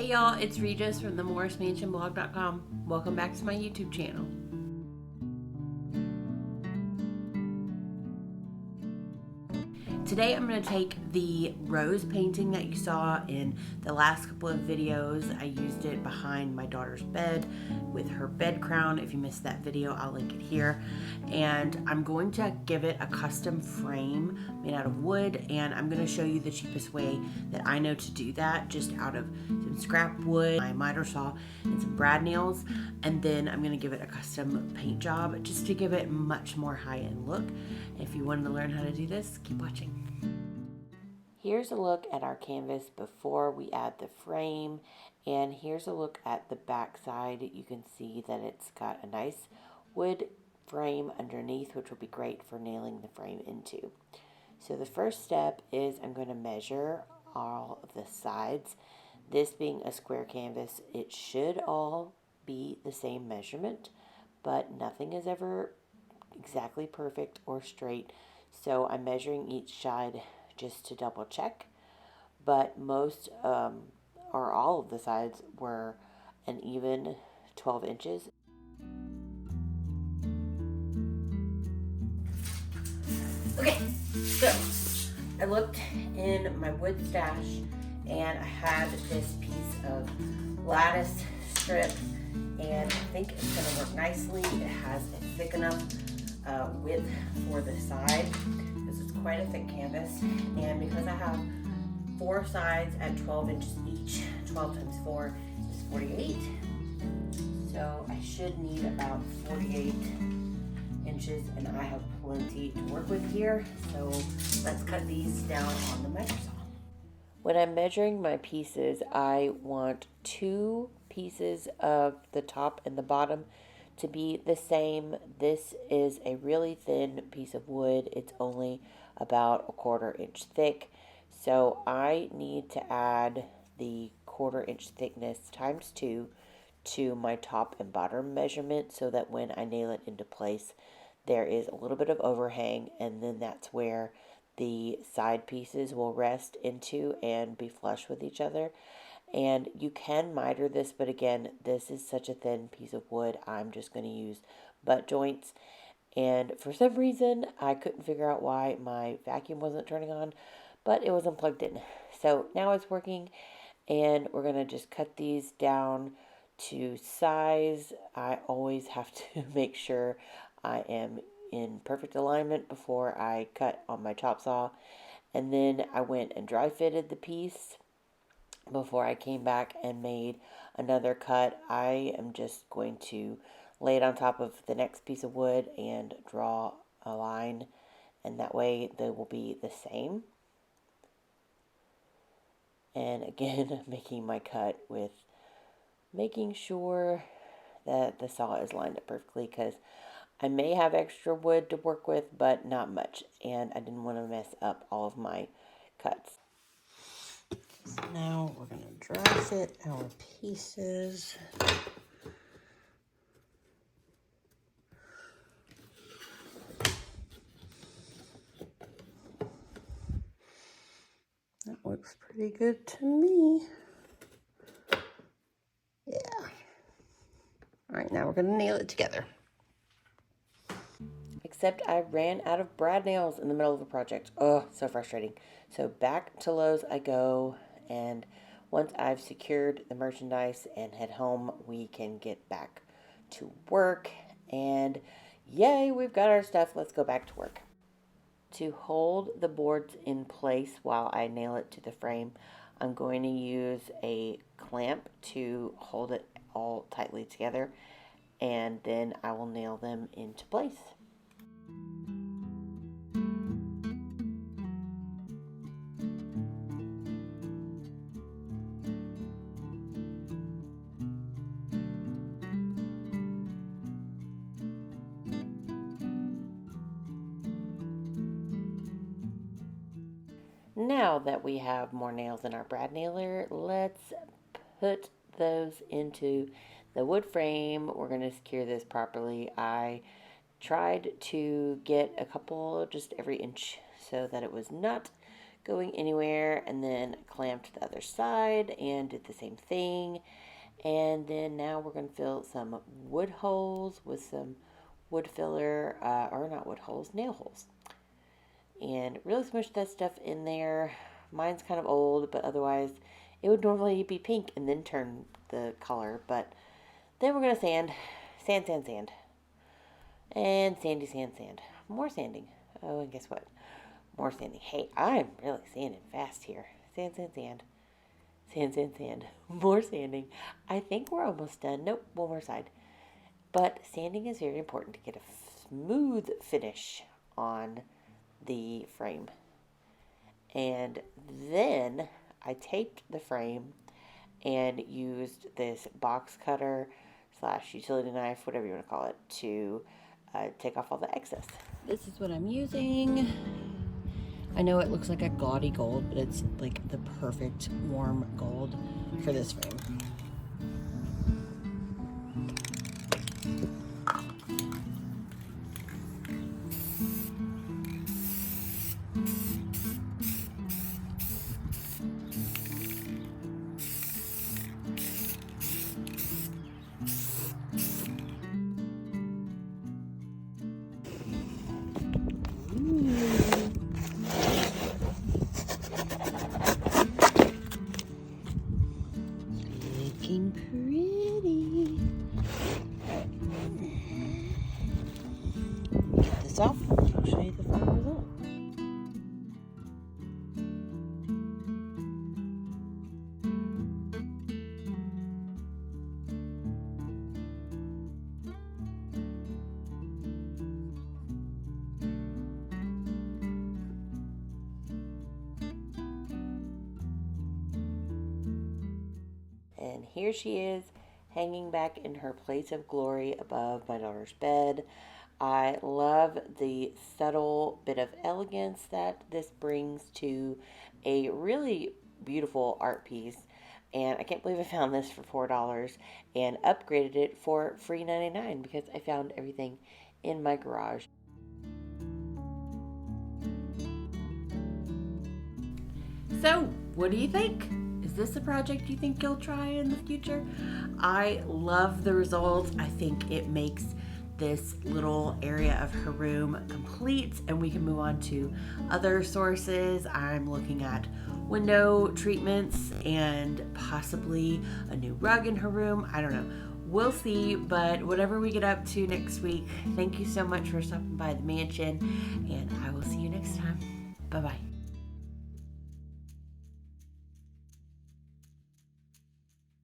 Hey y'all, it's Rhegis from the MorrisMansionBlog.com. Welcome back to my YouTube channel. Today I'm going to take the rose painting that you saw in the last couple of videos. I used it behind my daughter's bed with her bed crown. If you missed that video, I'll link it here. And I'm going to give it a custom frame made out of wood, and I'm going to show you the cheapest way that I know to do that, just out of some scrap wood, my miter saw, and some brad nails. And then I'm going to give it a custom paint job just to give it much more high-end look. If you wanted to learn how to do this, keep watching. Here's a look at our canvas before we add the frame, and here's a look at the back side. You can see that it's got a nice wood frame underneath, which will be great for nailing the frame into. So the first step is I'm going to measure all of the sides. This being a square canvas, it should all be the same measurement, but nothing is ever exactly perfect or straight, so I'm measuring each side just to double check, but most or all of the sides were an even 12 inches. Okay, so I looked in my wood stash and I had this piece of lattice strip, and I think it's going to work nicely. It has a thick enough width for the side because it's quite a thick canvas, and because I have 4 sides at 12 inches each, 12 times 4 is 48, so I should need about 48 inches, and I have plenty to work with here. So let's cut these down on the measure saw. When I'm measuring my pieces, I want 2 pieces of the top and the bottom to be the same. This is a really thin piece of wood. It's only about a 1/4 inch thick. So I need to add the 1/4 inch thickness times 2 to my top and bottom measurement, so that when I nail it into place, there is a little bit of overhang, and then that's where the side pieces will rest into and be flush with each other. And you can miter this, but again, this is such a thin piece of wood, I'm just going to use butt joints. And for some reason, I couldn't figure out why my vacuum wasn't turning on, but it wasn't plugged in. So now it's working, and we're going to just cut these down to size. I always have to make sure I am in perfect alignment before I cut on my chop saw. And then I went and dry fitted the piece before I came back and made another cut. I am just going to lay it on top of the next piece of wood and draw a line, and that way they will be the same. And again, making my cut with making sure that the saw is lined up perfectly, because I may have extra wood to work with, but not much, and I didn't want to mess up all of my cuts. So now we're going to dry fit our pieces. That looks pretty good to me. Yeah. All right, now we're going to nail it together. Except I ran out of brad nails in the middle of a project. Oh, so frustrating. So back to Lowe's I go, and once I've secured the merchandise and head home, we can get back to work. And yay, we've got our stuff. Let's go back to work. To hold the boards in place while I nail it to the frame, I'm going to use a clamp to hold it all tightly together, and then I will nail them into place. Now that we have more nails in our brad nailer, let's put those into the wood frame. We're going to secure this properly. I tried to get a couple just every inch so that it was not going anywhere, and then clamped the other side and did the same thing. And then now we're going to fill some wood holes with some wood filler, or not wood holes, nail holes. And really smush that stuff in there. Mine's kind of old, but otherwise it would normally be pink and then turn the color. But then we're going to sand. Sand, sand, sand. And sandy, sand, sand. More sanding. Oh, and guess what? More sanding. Hey, I'm really sanding fast here. Sand, sand, sand. Sand, sand, sand. More sanding. I think we're almost done. Nope, one more side. But sanding is very important to get a smooth finish on the frame. And then I taped the frame and used this box cutter / utility knife, whatever you want to call it, to take off all the excess. This is what I'm using. I know it looks like a gaudy gold, but it's like the perfect warm gold for this frame. Looking pretty. Get this off and I'll show you the final result. And here she is, hanging back in her place of glory above my daughter's bed. I love the subtle bit of elegance that this brings to a really beautiful art piece. And I can't believe I found this for $4 and upgraded it for free $99 because I found everything in my garage. So, what do you think? Is this a project you think you'll try in the future? I love the results. I think it makes this little area of her room complete, and we can move on to other sources. I'm looking at window treatments and possibly a new rug in her room. I don't know. We'll see, but whatever we get up to next week, thank you so much for stopping by the mansion, and I will see you next time. Bye-bye.